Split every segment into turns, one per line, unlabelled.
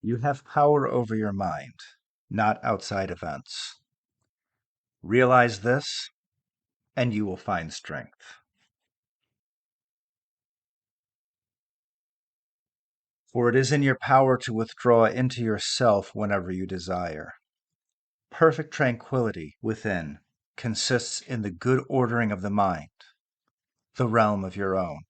You have power over your mind, not outside events. Realize this, and you will find strength. For it is in your power to withdraw into yourself whenever you desire. Perfect tranquility within consists in the good ordering of the mind, the realm of your own.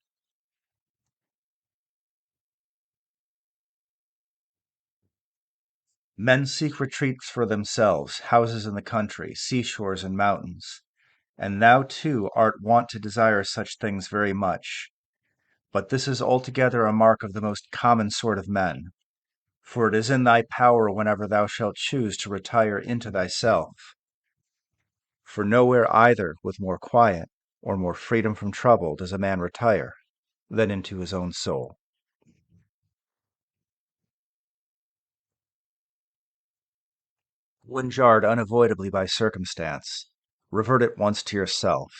Men seek retreats for themselves, houses in the country, seashores and mountains, and thou too art wont to desire such things very much. But this is altogether a mark of the most common sort of men, for it is in thy power whenever thou shalt choose to retire into thyself. For nowhere either with more quiet or more freedom from trouble does a man retire than into his own soul. When jarred unavoidably by circumstance, revert at once to yourself,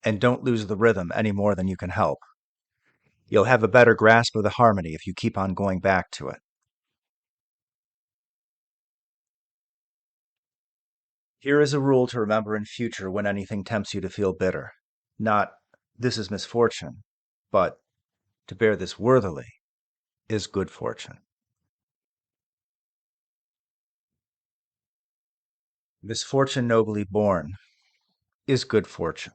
and don't lose the rhythm any more than you can help. You'll have a better grasp of the harmony if you keep on going back to it. Here is a rule to remember in future when anything tempts you to feel bitter. Not, this is misfortune, but to bear this worthily is good fortune. Misfortune nobly borne is good fortune.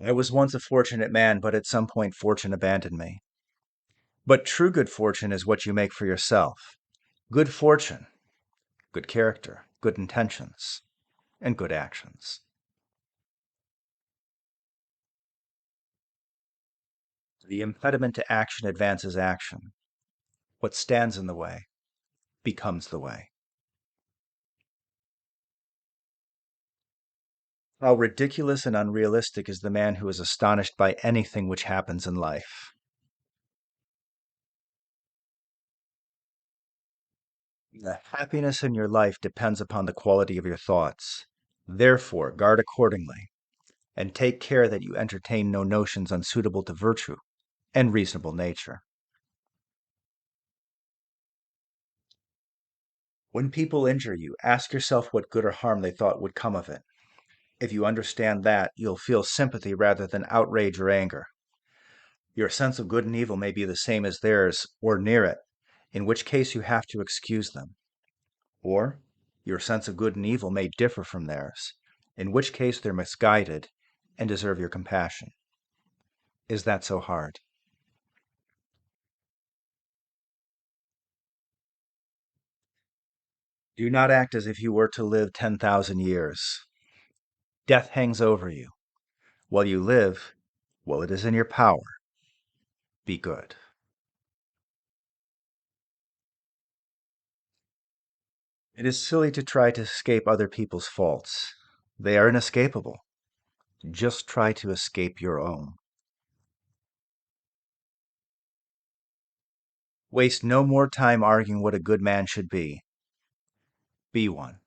I was once a fortunate man, but at some point fortune abandoned me. But true good fortune is what you make for yourself. Good fortune, good character, good intentions, and good actions. The impediment to action advances action. What stands in the way becomes the way. How ridiculous and unrealistic is the man who is astonished by anything which happens in life. The happiness in your life depends upon the quality of your thoughts. Therefore, guard accordingly, and take care that you entertain no notions unsuitable to virtue and reasonable nature. When people injure you, ask yourself what good or harm they thought would come of it. If you understand that, you'll feel sympathy rather than outrage or anger. Your sense of good and evil may be the same as theirs, or near it, in which case you have to excuse them. Or your sense of good and evil may differ from theirs, in which case they're misguided and deserve your compassion. Is that so hard? Do not act as if you were to live 10,000 years. Death hangs over you. While you live, while it is in your power, be good. It is silly to try to escape other people's faults. They are inescapable. Just try to escape your own. Waste no more time arguing what a good man should be. Be one.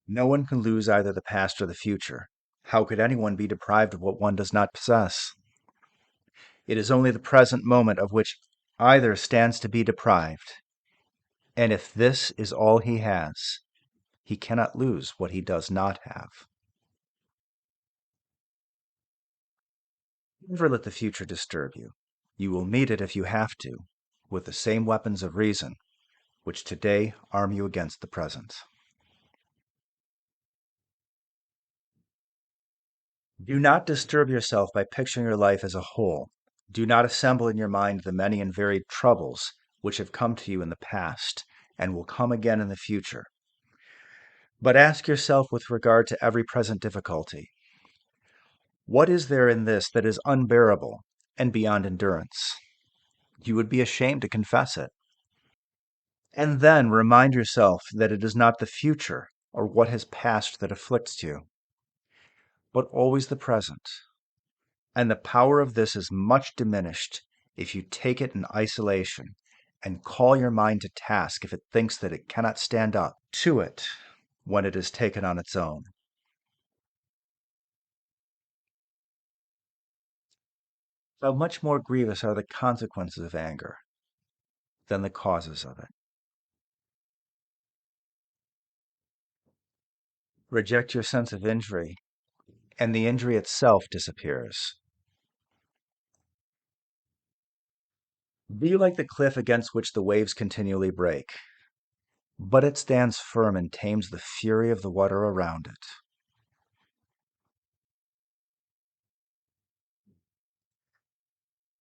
No one can lose either the past or the future. How could anyone be deprived of what one does not possess? It is only the present moment of which either stands to be deprived. And if this is all he has, he cannot lose what he does not have. Never let the future disturb you. You will meet it if you have to, with the same weapons of reason which today arm you against the present. Do not disturb yourself by picturing your life as a whole. Do not assemble in your mind the many and varied troubles which have come to you in the past and will come again in the future. But ask yourself with regard to every present difficulty, what is there in this that is unbearable and beyond endurance? You would be ashamed to confess it. And then remind yourself that it is not the future or what has passed that afflicts you, but always the present. And the power of this is much diminished if you take it in isolation and call your mind to task if it thinks that it cannot stand up to it when it is taken on its own. How much more grievous are the consequences of anger than the causes of it? Reject your sense of injury, and the injury itself disappears. Be like the cliff against which the waves continually break, but it stands firm and tames the fury of the water around it.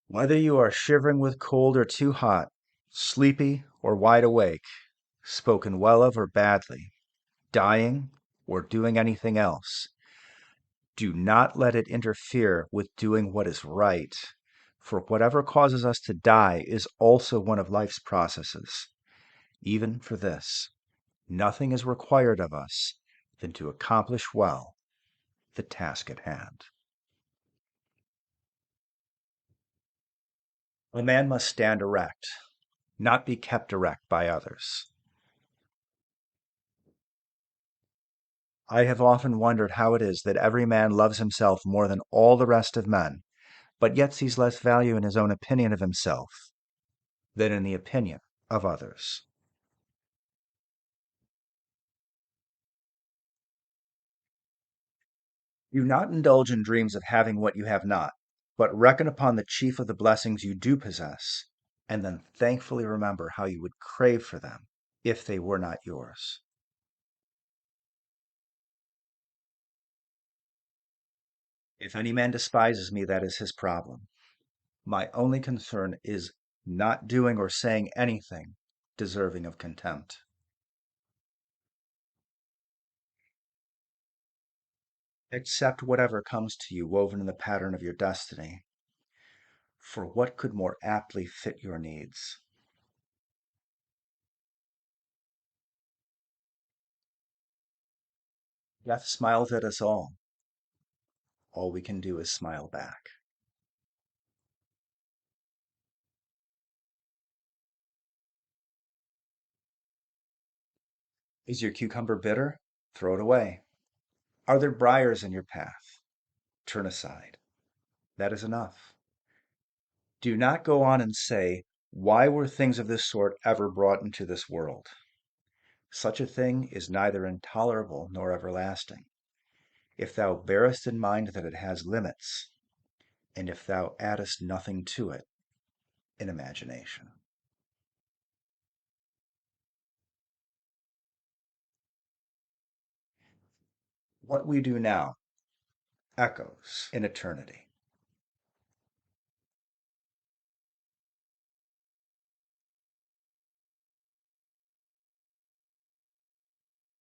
Whether you are shivering with cold or too hot, sleepy or wide awake, spoken well of or badly, dying or doing anything else, do not let it interfere with doing what is right, for whatever causes us to die is also one of life's processes. Even for this, nothing is required of us than to accomplish well the task at hand. A man must stand erect, not be kept erect by others. I have often wondered how it is that every man loves himself more than all the rest of men, but yet sees less value in his own opinion of himself than in the opinion of others. Do not indulge in dreams of having what you have not, but reckon upon the chief of the blessings you do possess, and then thankfully remember how you would crave for them if they were not yours. If any man despises me, that is his problem. My only concern is not doing or saying anything deserving of contempt. Accept whatever comes to you woven in the pattern of your destiny, for what could more aptly fit your needs? Death smiles at us all. All we can do is smile back. Is your cucumber bitter? Throw it away. Are there briars in your path? Turn aside. That is enough. Do not go on and say, why were things of this sort ever brought into this world? Such a thing is neither intolerable nor everlasting, if thou bearest in mind that it has limits, and if thou addest nothing to it in imagination. What we do now echoes in eternity.